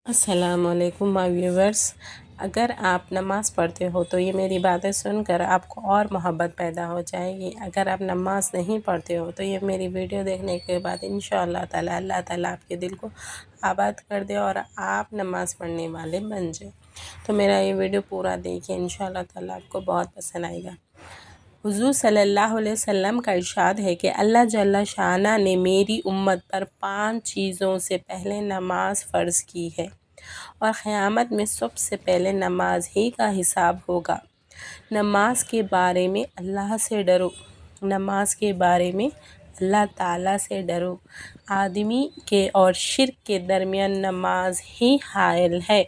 السلام علیکم مائی ویورس، اگر آپ نماز پڑھتے ہو تو یہ میری باتیں سن کر آپ کو اور محبت پیدا ہو جائے گی۔ اگر آپ نماز نہیں پڑھتے ہو تو یہ میری ویڈیو دیکھنے کے بعد انشاءاللہ تعالی اللہ تعالیٰ آپ کے دل کو آباد کر دے اور آپ نماز پڑھنے والے بن جائیں۔ تو میرا یہ ویڈیو پورا دیکھیں، انشاءاللہ تعالیٰ آپ کو بہت پسند آئے گا۔ حضور صلی اللہ علیہ وسلم کا ارشاد ہے کہ اللہ جل شانہ نے میری امت پر 5 چیزوں سے پہلے نماز فرض کی ہے اور قیامت میں سب سے پہلے نماز ہی کا حساب ہوگا۔ نماز کے بارے میں اللہ سے ڈرو، نماز کے بارے میں اللہ تعالیٰ سے ڈرو۔ آدمی کے اور شرک کے درمیان نماز ہی حائل ہے۔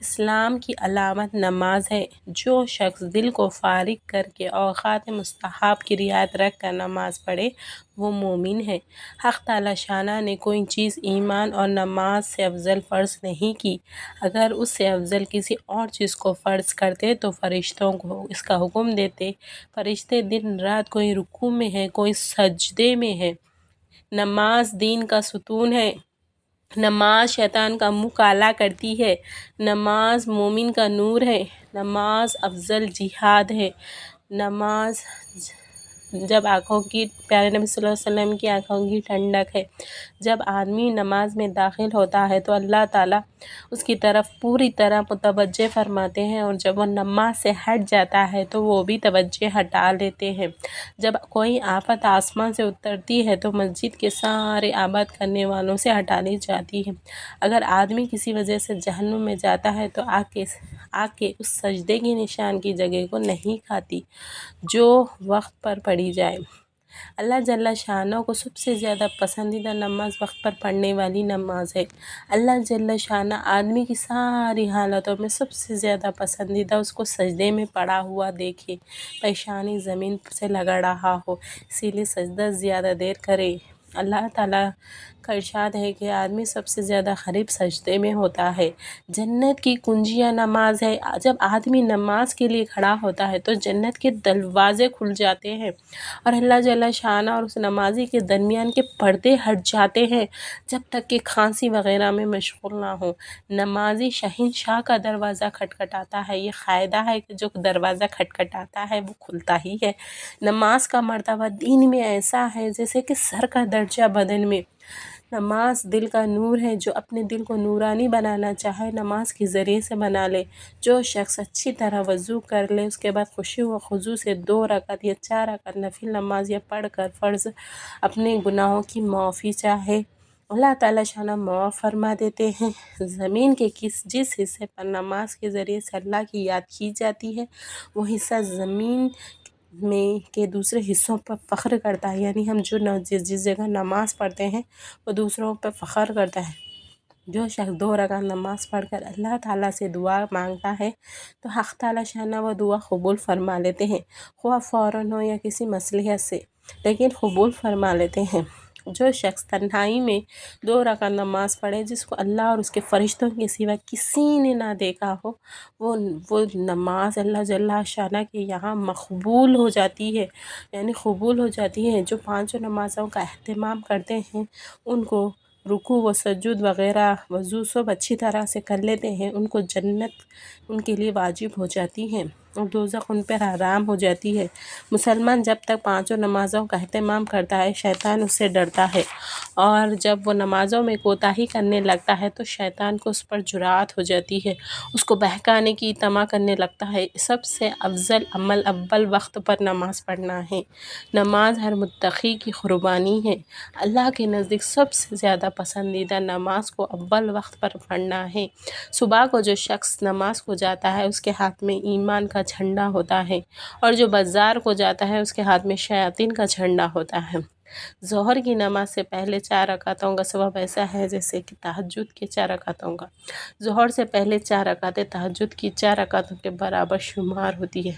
اسلام کی علامت نماز ہے۔ جو شخص دل کو فارغ کر کے اوقات مستحب کی رعایت رکھ کر نماز پڑھے وہ مومن ہے۔ حق تعالی شانہ نے کوئی چیز ایمان اور نماز سے افضل فرض نہیں کی۔ اگر اس سے افضل کسی اور چیز کو فرض کرتے تو فرشتوں کو اس کا حکم دیتے۔ فرشتے دن رات کوئی رکوع میں ہے، کوئی سجدے میں ہے۔ نماز دین کا ستون ہے۔ نماز شیطان کا منہ کالا کرتی ہے۔ نماز مومن کا نور ہے۔ نماز افضل جہاد ہے۔ نماز جب آنکھوں کی پیارے نبی صلی اللہ علیہ وسلم کی آنکھوں کی ٹھنڈک ہے۔ جب آدمی نماز میں داخل ہوتا ہے تو اللہ تعالیٰ اس کی طرف پوری طرح متوجہ فرماتے ہیں، اور جب وہ نماز سے ہٹ جاتا ہے تو وہ بھی توجہ ہٹا لیتے ہیں۔ جب کوئی آفت آسمان سے اترتی ہے تو مسجد کے سارے آباد کرنے والوں سے ہٹا لی جاتی ہے۔ اگر آدمی کسی وجہ سے جہنم میں جاتا ہے تو آگ کے اس سجدے کی نشان کی جگہ کو نہیں کھاتی جو وقت پر پڑھی جائے۔ اللہ جل شانہ کو سب سے زیادہ پسندیدہ نماز وقت پر پڑھنے والی نماز ہے۔ اللہ جل شانہ آدمی کی ساری حالتوں میں سب سے زیادہ پسندیدہ اس کو سجدے میں پڑا ہوا دیکھے، پیشانی زمین سے لگا رہا ہو، اسی لیے سجدہ زیادہ دیر کرے۔ اللہ تعالیٰ کا ارشاد ہے کہ آدمی سب سے زیادہ قریب سجدے میں ہوتا ہے۔ جنت کی کنجیاں نماز ہے۔ جب آدمی نماز کے لیے کھڑا ہوتا ہے تو جنت کے دروازے کھل جاتے ہیں اور اللہ جل شانہ اور اس نمازی کے درمیان کے پردے ہٹ جاتے ہیں جب تک کہ کھانسی وغیرہ میں مشغول نہ ہو۔ نمازی شہنشاہ کا دروازہ کھٹکھٹاتا ہے۔ یہ قاعدہ ہے کہ جو دروازہ کھٹکھٹاتا ہے وہ کھلتا ہی ہے۔ نماز کا مرتبہ دین میں ایسا ہے جیسے کہ سر کا درجہ بدن میں۔ نماز دل کا نور ہے۔ جو اپنے دل کو نورانی بنانا چاہے نماز کے ذریعے سے بنا لے۔ جو شخص اچھی طرح وضو کر لے، اس کے بعد خشوع و خضوع سے 2 رکعت یا 4 رکعت نفل نماز یا پڑھ کر فرض اپنے گناہوں کی معافی چاہے، اللہ تعالیٰ شانہ معاف فرما دیتے ہیں۔ زمین کے جس حصے پر نماز کے ذریعے سے اللہ کی یاد کی جاتی ہے وہ حصہ زمین میں کے دوسرے حصوں پر فخر کرتا ہے، یعنی ہم جس جگہ نماز پڑھتے ہیں وہ دوسروں پر فخر کرتا ہے۔ جو شخص 2 رکعت نماز پڑھ کر اللہ تعالیٰ سے دعا مانگتا ہے تو حق تعالیٰ شانہ وہ دعا قبول فرما لیتے ہیں، خواہ فوراً ہو یا کسی مصلحت سے، لیکن قبول فرما لیتے ہیں۔ جو شخص تنہائی میں 2 رکعت نماز پڑھے جس کو اللہ اور اس کے فرشتوں کے سوا کسی نے نہ دیکھا ہو، وہ نماز اللہ جل شانہ کے یہاں مقبول ہو جاتی ہے، یعنی قبول ہو جاتی ہے۔ جو 5 نمازوں کا اہتمام کرتے ہیں ان کو رکوع و سجود وغیرہ وضو سب اچھی طرح سے کر لیتے ہیں، ان کو جنت ان کے لیے واجب ہو جاتی ہے اور دوزخ ان پر حرام ہو جاتی ہے۔ مسلمان جب تک 5 نمازوں کا اہتمام کرتا ہے شیطان اس سے ڈرتا ہے، اور جب وہ نمازوں میں کوتاہی کرنے لگتا ہے تو شیطان کو اس پر جرأت ہو جاتی ہے، اس کو بہکانے کی طمع کرنے لگتا ہے۔ سب سے افضل عمل اول وقت پر نماز پڑھنا ہے۔ نماز ہر متقی کی قربانی ہے۔ اللہ کے نزدیک سب سے زیادہ پسندیدہ نماز کو اول وقت پر پڑھنا ہے۔ صبح کو جو شخص نماز کو جاتا ہے اس کے ہاتھ میں ایمان کا جھنڈا ہوتا ہے، اور جو بازار کو جاتا ہے اس کے ہاتھ میں شیاطین کا جھنڈا ہوتا ہے۔ ظہر کی نماز سے پہلے 4 رکعتوں کا ثواب ایسا ہے جیسے کہ تہجد کے 4 رکعتوں کا۔ ظہر سے پہلے 4 رکعتیں تہجد کی 4 رکعتوں کے برابر شمار ہوتی ہے۔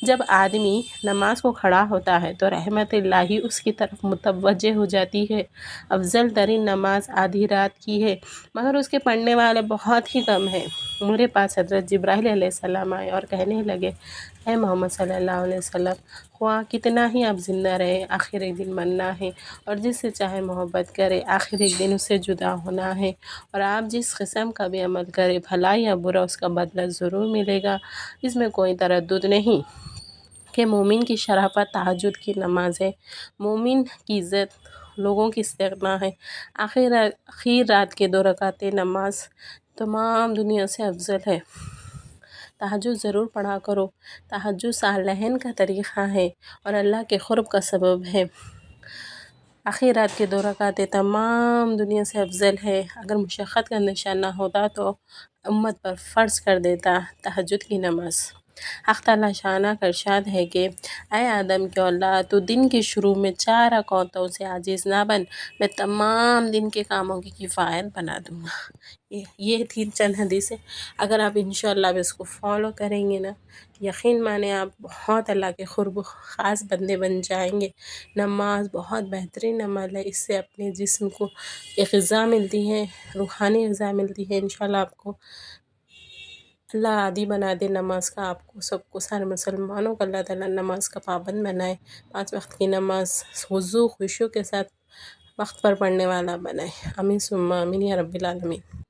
جب آدمی نماز کو کھڑا ہوتا ہے تو رحمت الہی اس کی طرف متوجہ ہو جاتی ہے۔ افضل ترین نماز آدھی رات کی ہے، مگر اس کے پڑھنے والے بہت ہی کم ہیں۔ میرے پاس حضرت جبرائیل علیہ السلام آئے اور کہنے لگے، اے محمد صلی اللہ علیہ وسلم، خواہ کتنا ہی آپ زندہ رہے، آخر ایک دن مرنا ہے، اور جس سے چاہے محبت کرے، آخر ایک دن اس سے جدا ہونا ہے، اور آپ جس قسم کا بھی عمل کرے، بھلا یا برا، اس کا بدلہ ضرور ملے گا۔ اس میں کوئی تردد نہیں کہ مومن کی شرافت تہجد کی نماز ہے، مومن کی عزت لوگوں کی استغنا ہے۔ آخر رات کے 2 رکعت نماز تمام دنیا سے افضل ہے۔ تہجد ضرور پڑھا کرو۔ تہجد صالحین کا طریقہ ہے اور اللہ کے قرب کا سبب ہے۔ آخر رات کے 2 رکعت تمام دنیا سے افضل ہے۔ اگر مشقت کا اندیشہ نہ ہوتا تو امت پر فرض کر دیتا تہجد کی نماز۔ حق تعالیٰ شانہ کا ارشاد ہے کہ اے آدم کے اولاد، تو دن کے شروع میں 4 رکعتوں سے عاجز نہ بن، میں تمام دن کے کاموں کی کفایت بنا دوں گا۔ یہ تھی چند حدیثیں۔ اگر آپ انشاءاللہ اب اس کو فالو کریں گے نا، یقین مانیں آپ بہت اللہ کے قرب خاص بندے بن جائیں گے۔ نماز بہت بہترین عمل ہے، اس سے اپنے جسم کو ایک غذا ملتی ہے، روحانی غذا ملتی ہے۔ انشاءاللہ آپ کو اللہ عادی بنا دے نماز کا، آپ کو سب کو، سارے مسلمانوں کو اللہ تعالیٰ نماز کا پابند بنائے، 5 وقت کی نماز خضوع خشوع کے ساتھ وقت پر پڑھنے والا بنائے۔ آمین ثم آمین یا رب العالمین۔